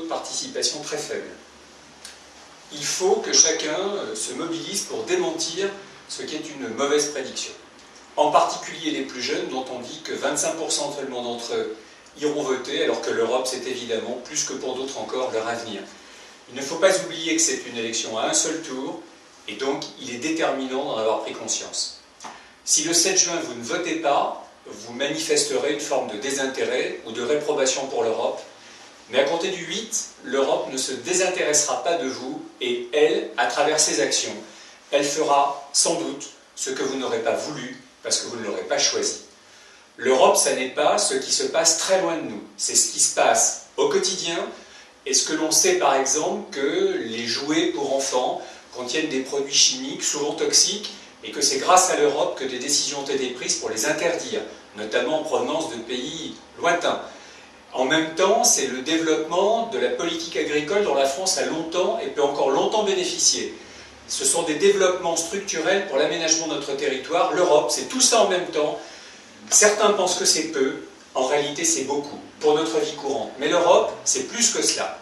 de participation très faible. Il faut que chacun se mobilise pour démentir ce qui est une mauvaise prédiction. En particulier les plus jeunes, dont on dit que 25% seulement d'entre eux iront voter, alors que l'Europe, c'est évidemment, plus que pour d'autres encore, leur avenir. Il ne faut pas oublier que c'est une élection à un seul tour, et donc il est déterminant d'en avoir pris conscience. Si le 7 juin vous ne votez pas, vous manifesterez une forme de désintérêt ou de réprobation pour l'Europe, mais à compter du 8, l'Europe ne se désintéressera pas de vous, et elle, à travers ses actions, elle fera sans doute ce que vous n'aurez pas voulu, parce que vous ne l'aurez pas choisi. L'Europe, ça n'est pas ce qui se passe très loin de nous, c'est ce qui se passe au quotidien, et ce que l'on sait par exemple que les jouets pour enfants contiennent des produits chimiques souvent toxiques, et que c'est grâce à l'Europe que des décisions ont été prises pour les interdire, notamment en provenance de pays lointains. En même temps, c'est le développement de la politique agricole dont la France a longtemps et peut encore longtemps bénéficier. Ce sont des développements structurels pour l'aménagement de notre territoire. L'Europe, c'est tout ça en même temps. Certains pensent que c'est peu, en réalité c'est beaucoup, pour notre vie courante. Mais l'Europe, c'est plus que cela.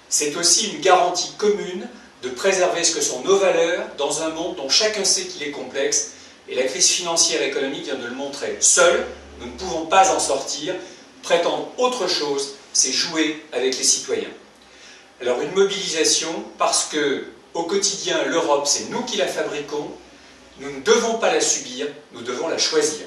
C'est aussi une garantie commune de préserver ce que sont nos valeurs dans un monde dont chacun sait qu'il est complexe, et la crise financière et économique vient de le montrer. Seuls, nous ne pouvons pas en sortir. Prétendre autre chose, c'est jouer avec les citoyens. Alors une mobilisation parce que, au quotidien, l'Europe, c'est nous qui la fabriquons, nous ne devons pas la subir, nous devons la choisir.